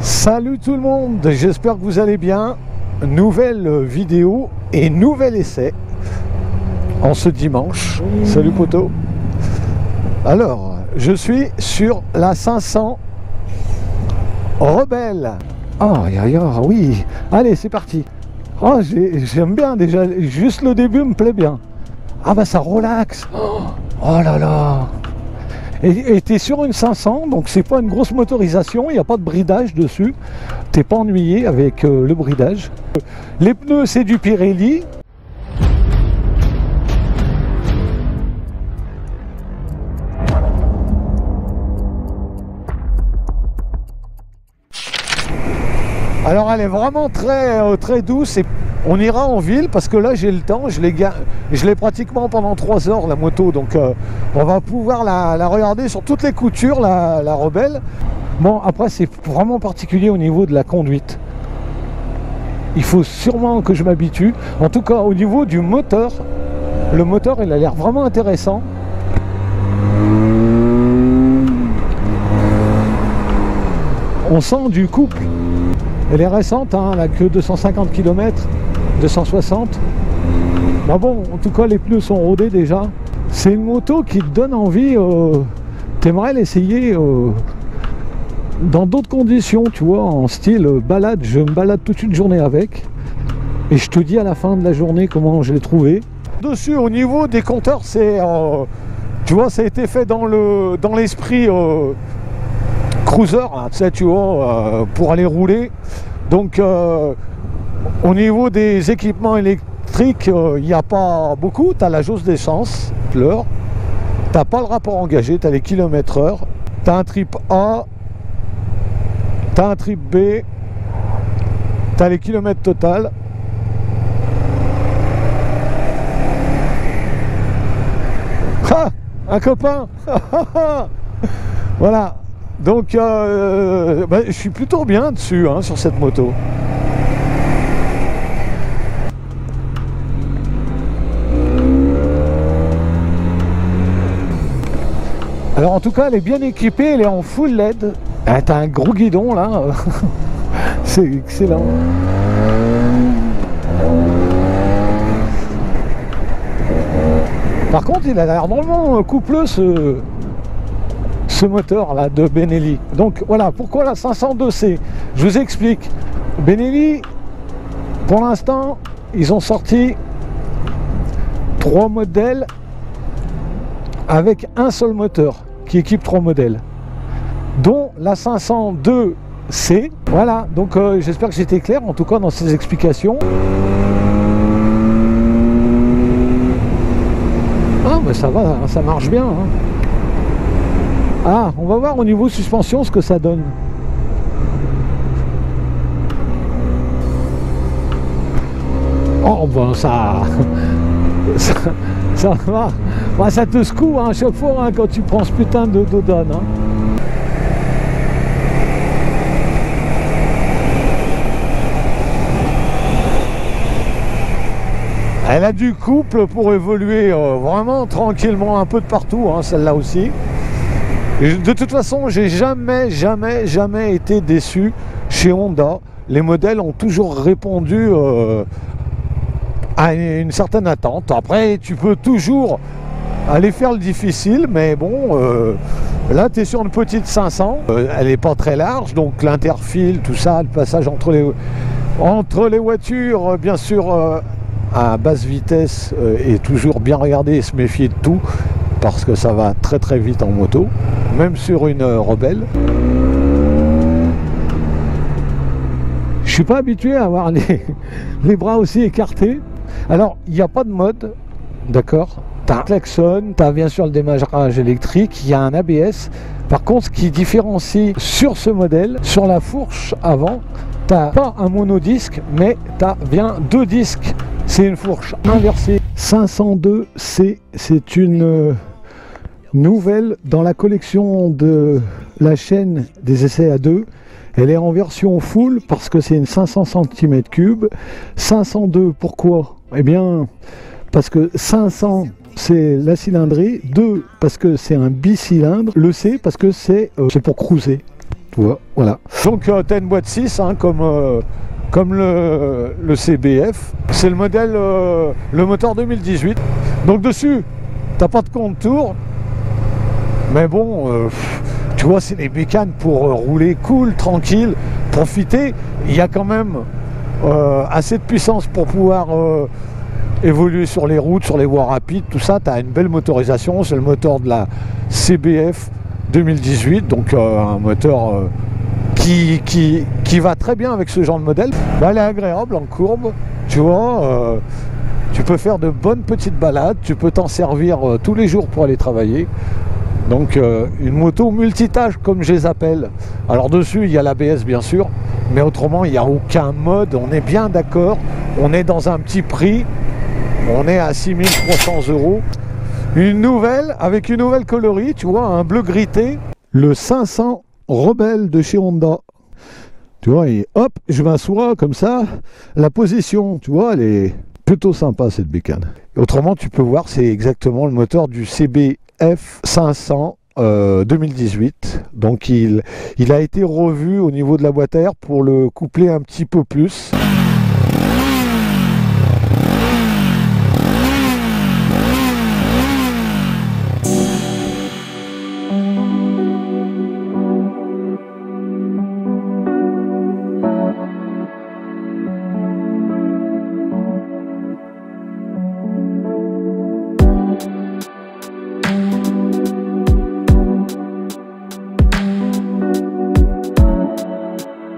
Salut tout le monde, j'espère que vous allez bien. Nouvelle vidéo et nouvel essai en ce dimanche. Salut poto. Alors, je suis sur la 500 Rebelle. Oh, oui. Allez, c'est parti. Oh, j'aime bien déjà. Juste le début me plaît bien. Ah bah ça relaxe. Oh là là. Et tu es sur une 500, donc c'est pas une grosse motorisation, il n'y a pas de bridage dessus. T'es pas ennuyé avec le bridage. Les pneus, c'est du Pirelli. Alors elle est vraiment très douce et on ira en ville parce que là j'ai le temps, je l'ai pratiquement pendant 3 heures la moto, donc on va pouvoir la regarder sur toutes les coutures, la Rebelle. Bon, après c'est vraiment particulier au niveau de la conduite. Il faut sûrement que je m'habitue. En tout cas au niveau du moteur, le moteur il a l'air vraiment intéressant. On sent du couple. Elle est récente, hein, elle n'a que 250 km, 260. Bah bon, en tout cas, les pneus sont rodés déjà. C'est une moto qui te donne envie, t'aimerais l'essayer dans d'autres conditions, tu vois, en style balade. Je me balade toute une journée avec. Et je te dis à la fin de la journée comment je l'ai trouvé. Dessus, au niveau des compteurs, c'est, tu vois, ça a été fait dans l'esprit... cruiser, hein, tu sais, tu vois, pour aller rouler. Donc au niveau des équipements électriques, il n'y a pas beaucoup. Tu as la jauge d'essence, l'heure, tu n'as pas le rapport engagé, tu as les km/h, tu as un trip A, tu as un trip B, tu as les kilomètres total. Ah, un copain. Voilà. Donc je suis plutôt bien dessus, hein, sur cette moto. Alors en tout cas elle est bien équipée, elle est en full LED. Ah, t'as un gros guidon là. C'est excellent. Par contre il a l'air drôlement coupleux ce moteur là de Benelli. Donc voilà pourquoi la 502C. Je vous explique. Benelli, pour l'instant, ils ont sorti 3 modèles avec un seul moteur qui équipe 3 modèles, dont la 502C. Voilà, donc j'espère que j'étais clair en tout cas dans ces explications. Ah mais ça va, ça marche bien, hein. Ah, on va voir au niveau suspension ce que ça donne. Oh, ben ça va. Ben, ça te secoue, hein, à chaque fois, hein, quand tu prends ce putain de dodane. Hein. Elle a du couple pour évoluer vraiment tranquillement un peu de partout, hein, celle-là aussi. De toute façon, j'ai jamais été déçu chez Honda. Les modèles ont toujours répondu à une certaine attente. Après, tu peux toujours aller faire le difficile, mais bon, là, tu es sur une petite 500. Elle n'est pas très large, donc l'interfile, tout ça, le passage entre les voitures, bien sûr, à basse vitesse, est toujours bien regardé et se méfier de tout, parce que ça va très vite en moto, même sur une Rebelle. Je suis pas habitué à avoir les bras aussi écartés. Alors, il n'y a pas de mode, d'accord. Tu as un klaxon, tu as bien sûr le démarrage électrique, il y a un ABS. Par contre, ce qui différencie sur ce modèle, sur la fourche avant, tu n'as pas un monodisque, mais tu as bien 2 disques. C'est une fourche inversée. 502C, c'est une nouvelle dans la collection de la chaîne des essais à 2. Elle est en version full parce que c'est une 500 cm3. 502, pourquoi? Eh bien, parce que 500, c'est la cylindrée. 2, parce que c'est un bicylindre. Le C, parce que c'est pour cruiser. Tu vois, voilà. Donc tu as une boîte 6 hein, comme le CBF. C'est le modèle, le moteur 2018. Donc dessus, t'as pas de contour. Mais bon, tu vois, c'est des bécanes pour rouler cool, tranquille, profiter. Il y a quand même assez de puissance pour pouvoir évoluer sur les routes, sur les voies rapides, tout ça. Tu as une belle motorisation. C'est le moteur de la CBF 2018, donc un moteur qui va très bien avec ce genre de modèle. Bah, elle est agréable en courbe, tu vois. Tu peux faire de bonnes petites balades, tu peux t'en servir tous les jours pour aller travailler. Donc une moto multitâche comme je les appelle. Alors dessus il y a l'ABS bien sûr, mais autrement il n'y a aucun mode, on est bien d'accord. On est dans un petit prix, on est à 6 300 €. Une nouvelle, avec une nouvelle coloris, tu vois, un bleu grité. Le 500 Rebelle de chez Honda. Tu vois, et hop, je m'assois comme ça. La position, tu vois, elle est plutôt sympa cette bécane. Et autrement, tu peux voir, c'est exactement le moteur du CBF 500 2018. Donc il a été revu au niveau de la boîte à air pour le coupler un petit peu plus.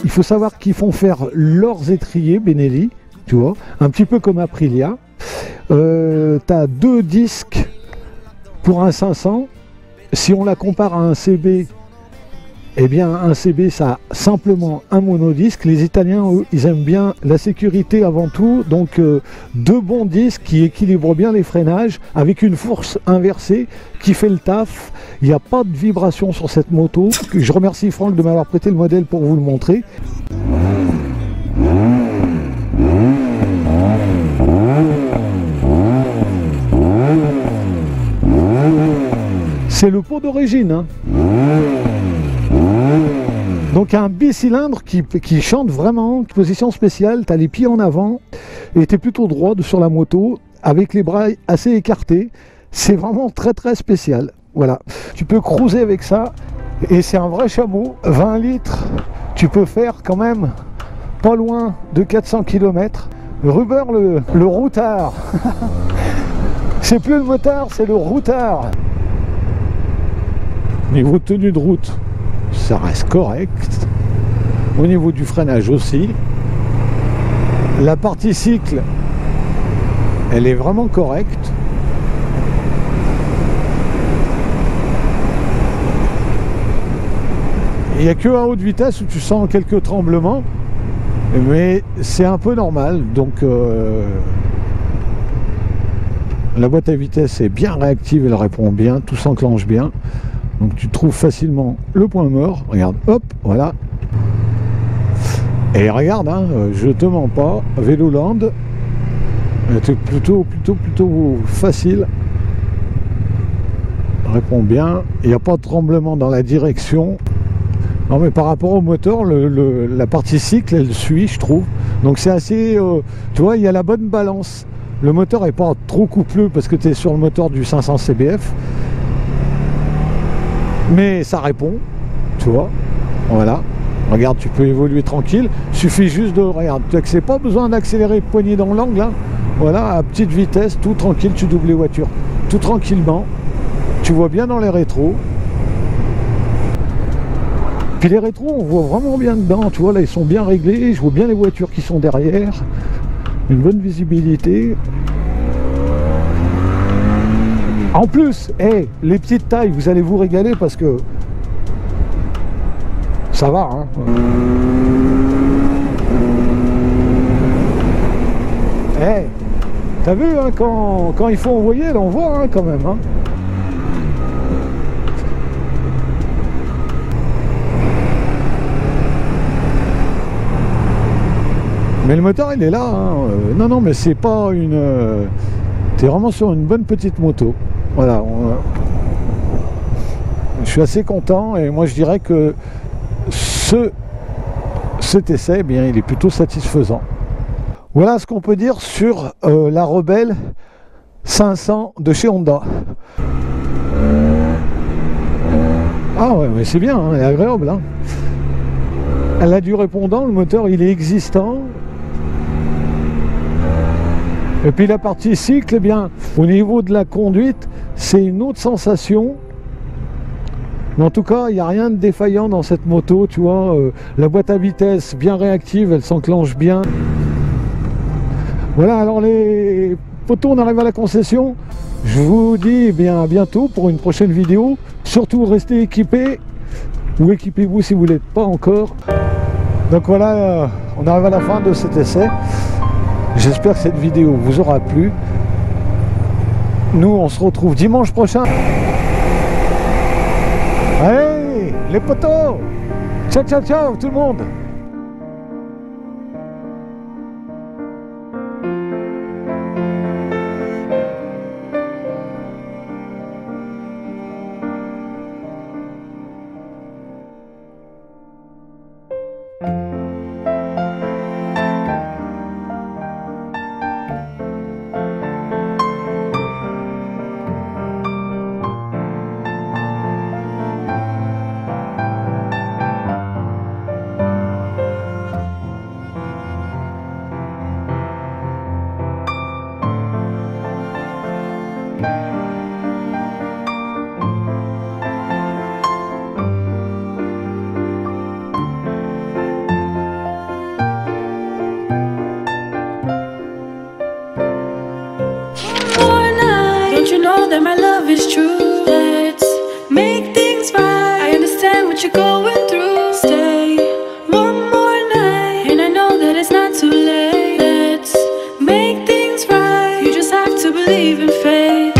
Il faut savoir qu'ils font faire leurs étriers Benelli, tu vois, un petit peu comme Aprilia. Tu as 2 disques pour un 500. Si on la compare à un CB, eh bien un CB ça a simplement un monodisque. Les Italiens, eux, ils aiment bien la sécurité avant tout. Donc 2 bons disques qui équilibrent bien les freinages avec une force inversée qui fait le taf. Il n'y a pas de vibration sur cette moto. Je remercie Franck de m'avoir prêté le modèle pour vous le montrer. C'est le pot d'origine. Hein. Donc un bicylindre qui chante vraiment, position spéciale. Tu as les pieds en avant et tu es plutôt droit sur la moto avec les bras assez écartés. C'est vraiment très très spécial. Voilà, tu peux cruiser avec ça et c'est un vrai chameau. 20 litres, tu peux faire quand même pas loin de 400 km. Ruber le routard. C'est plus le motard, c'est le routard. Niveau tenue de route, ça reste correct. Au niveau du freinage aussi. La partie cycle, elle est vraiment correcte. Il n'y a que à haute vitesse où tu sens quelques tremblements, mais c'est un peu normal. Donc la boîte à vitesse est bien réactive, elle répond bien, tout s'enclenche bien. Donc tu trouves facilement le point mort. Regarde, hop, voilà. Et regarde, hein, je te mens pas, Véloland, c'est plutôt facile. Répond bien, il n'y a pas de tremblement dans la direction. Non mais par rapport au moteur, la partie cycle, elle suit, je trouve. Donc c'est assez, tu vois, il y a la bonne balance. Le moteur n'est pas trop coupleux parce que tu es sur le moteur du 500 CBF. Mais ça répond, tu vois, voilà. Regarde, tu peux évoluer tranquille. Suffit juste de, regarde, tu n'as pas besoin d'accélérer poignet dans l'angle, hein. Voilà, à petite vitesse, tout tranquille, tu doubles les voitures. Tout tranquillement. Tu vois bien dans les rétros. Puis les rétros, on voit vraiment bien dedans, tu vois, là ils sont bien réglés, je vois bien les voitures qui sont derrière, une bonne visibilité. En plus, hey, les petites tailles, vous allez vous régaler parce que ça va, hein. Hey, t'as vu, hein, quand il faut envoyer, là on voit, hein, quand même, hein. Mais le moteur il est là, hein. Non mais c'est pas une... T'es vraiment sur une bonne petite moto. Voilà. Je suis assez content et moi je dirais que cet essai, eh bien, il est plutôt satisfaisant. Voilà ce qu'on peut dire sur la Rebelle 500 de chez Honda. Ah ouais, mais c'est bien, hein, elle est agréable. Hein. Elle a du répondant, le moteur il est existant. Et puis la partie cycle, eh bien, au niveau de la conduite, c'est une autre sensation. Mais en tout cas, il n'y a rien de défaillant dans cette moto, tu vois. La boîte à vitesse bien réactive, elle s'enclenche bien. Voilà, alors les potos, on arrive à la concession. Je vous dis eh bien, à bientôt pour une prochaine vidéo. Surtout, restez équipés, ou équipez-vous si vous ne l'êtes pas encore. Donc voilà, on arrive à la fin de cet essai. J'espère que cette vidéo vous aura plu. Nous, on se retrouve dimanche prochain. Allez, les potos! Ciao, ciao, ciao, tout le monde! Don't you know that my love is true? Let's make things right. I understand what you're going through. Stay one more night, and I know that it's not too late. Let's make things right. You just have to believe in fate.